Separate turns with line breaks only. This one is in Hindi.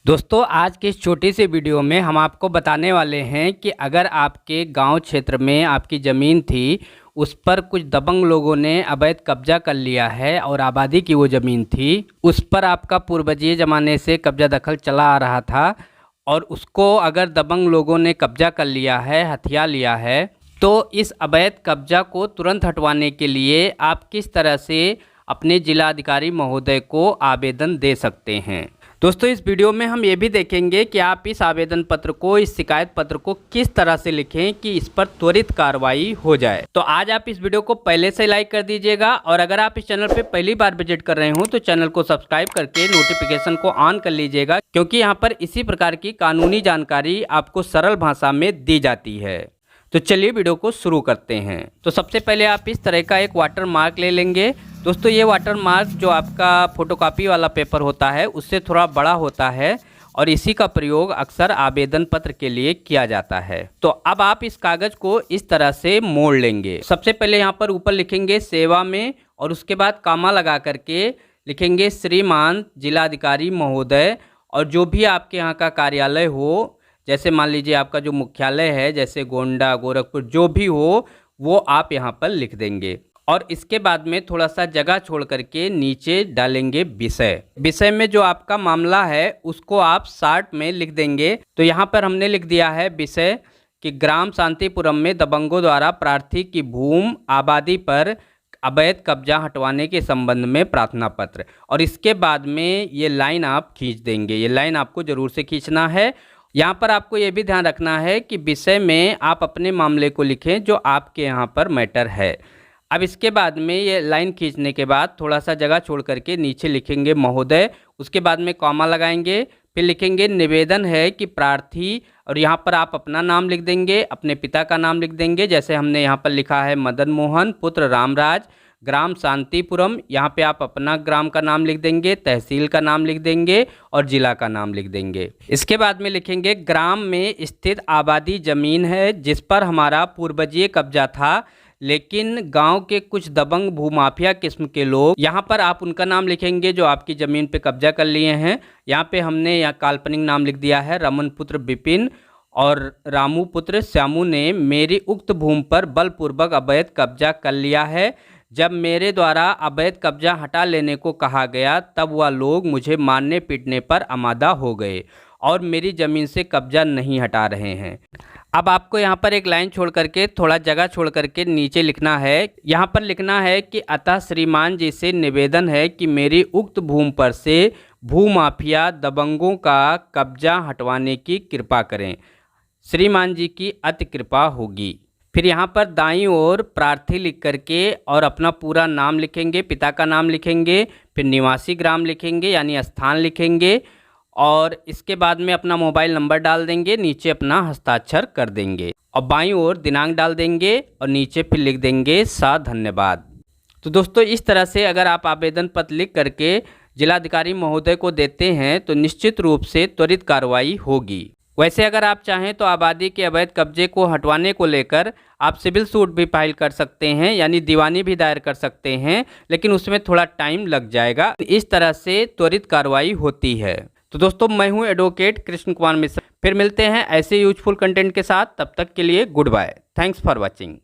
दोस्तों आज की इस छोटी सी वीडियो में हम आपको बताने वाले हैं कि अगर आपके गांव क्षेत्र में आपकी ज़मीन थी, उस पर कुछ दबंग लोगों ने अवैध कब्जा कर लिया है और आबादी की वो ज़मीन थी, उस पर आपका पूर्वजीय ज़माने से कब्जा दखल चला आ रहा था और उसको अगर दबंग लोगों ने कब्जा कर लिया है, हथिया लिया है, तो इस अवैध कब्जा को तुरंत हटवाने के लिए आप किस तरह से अपने जिलाधिकारी महोदय को आवेदन दे सकते हैं। दोस्तों इस वीडियो में हम ये भी देखेंगे कि आप इस आवेदन पत्र को, इस शिकायत पत्र को किस तरह से लिखें कि इस पर त्वरित कार्रवाई हो जाए। तो आज आप इस वीडियो को पहले से लाइक कर दीजिएगा और अगर आप इस चैनल पे पहली बार विजिट कर रहे हो तो चैनल को सब्सक्राइब करके नोटिफिकेशन को ऑन कर लीजिएगा, क्योंकि यहाँ पर इसी प्रकार की कानूनी जानकारी आपको सरल भाषा में दी जाती है। तो चलिए वीडियो को शुरू करते हैं। तो सबसे पहले आप इस तरह का एक वाटर मार्क ले लेंगे। दोस्तों ये वाटर मार्क जो आपका फोटोकॉपी वाला पेपर होता है उससे थोड़ा बड़ा होता है और इसी का प्रयोग अक्सर आवेदन पत्र के लिए किया जाता है। तो अब आप इस कागज़ को इस तरह से मोड़ लेंगे। सबसे पहले यहाँ पर ऊपर लिखेंगे सेवा में और उसके बाद कामा लगा करके लिखेंगे श्रीमान जिलाधिकारी महोदय, और जो भी आपके यहाँ का कार्यालय हो, जैसे मान लीजिए आपका जो मुख्यालय है जैसे गोंडा, गोरखपुर, जो भी हो वो आप यहाँ पर लिख देंगे। और इसके बाद में थोड़ा सा जगह छोड़ करके नीचे डालेंगे विषय में जो आपका मामला है उसको आप शार्ट में लिख देंगे। तो यहाँ पर हमने लिख दिया है विषय कि ग्राम शांतिपुरम में दबंगों द्वारा प्रार्थी की भूमि आबादी पर अवैध कब्जा हटवाने के संबंध में प्रार्थना पत्र, और इसके बाद में ये लाइन आप खींच देंगे। ये लाइन आपको ज़रूर से खींचना है। यहाँ पर आपको ये भी ध्यान रखना है कि विषय में आप अपने मामले को लिखें जो आपके यहाँ पर मैटर है। अब इसके बाद में ये लाइन खींचने के बाद थोड़ा सा जगह छोड़ करके नीचे लिखेंगे महोदय, उसके बाद में कॉमा लगाएंगे, फिर लिखेंगे निवेदन है कि प्रार्थी, और यहाँ पर आप अपना नाम लिख देंगे, अपने पिता का नाम लिख देंगे। जैसे हमने यहाँ पर लिखा है मदन मोहन पुत्र रामराज, ग्राम शांतिपुरम, यहाँ पे आप अपना ग्राम का नाम लिख देंगे, तहसील का नाम लिख देंगे और जिला का नाम लिख देंगे। इसके बाद में लिखेंगे ग्राम में स्थित आबादी जमीन है जिस पर हमारा पूर्वजीय कब्जा था, लेकिन गांव के कुछ दबंग भूमाफिया किस्म के लोग, यहाँ पर आप उनका नाम लिखेंगे जो आपकी ज़मीन पे कब्जा कर लिए हैं। यहाँ पे हमने यहाँ काल्पनिक नाम लिख दिया है रमन पुत्र विपिन और रामू पुत्र श्यामू ने मेरी उक्त भूमि पर बलपूर्वक अवैध कब्जा कर लिया है। जब मेरे द्वारा अवैध कब्जा हटा लेने को कहा गया तब वह लोग मुझे मारने पीटने पर आमादा हो गए और मेरी ज़मीन से कब्जा नहीं हटा रहे हैं। अब आपको यहाँ पर एक लाइन छोड़ करके, थोड़ा जगह छोड़ करके नीचे लिखना है। यहाँ पर लिखना है कि अतः श्रीमान जी से निवेदन है कि मेरी उक्त भूमि पर से भूमाफिया दबंगों का कब्जा हटवाने की कृपा करें। श्रीमान जी की अति कृपा होगी। फिर यहाँ पर दाईं ओर प्रार्थी लिख करके और अपना पूरा नाम लिखेंगे, पिता का नाम लिखेंगे, फिर निवासी ग्राम लिखेंगे यानी स्थान लिखेंगे, और इसके बाद में अपना मोबाइल नंबर डाल देंगे, नीचे अपना हस्ताक्षर कर देंगे और बाईं ओर दिनांक डाल देंगे और नीचे फिर लिख देंगे सा धन्यवाद। तो दोस्तों इस तरह से अगर आप आवेदन पत्र लिख करके जिलाधिकारी महोदय को देते हैं तो निश्चित रूप से त्वरित कार्रवाई होगी। वैसे अगर आप चाहें तो आबादी के अवैध कब्जे को हटवाने को लेकर आप सिविल सूट भी फाइल कर सकते हैं, यानी दीवानी भी दायर कर सकते हैं, लेकिन उसमें थोड़ा टाइम लग जाएगा। इस तरह से त्वरित कार्रवाई होती है। तो दोस्तों मैं हूं एडवोकेट कृष्ण कुमार मिश्रा। फिर मिलते हैं ऐसे यूजफुल कंटेंट के साथ, तब तक के लिए goodbye. Thanks for watching.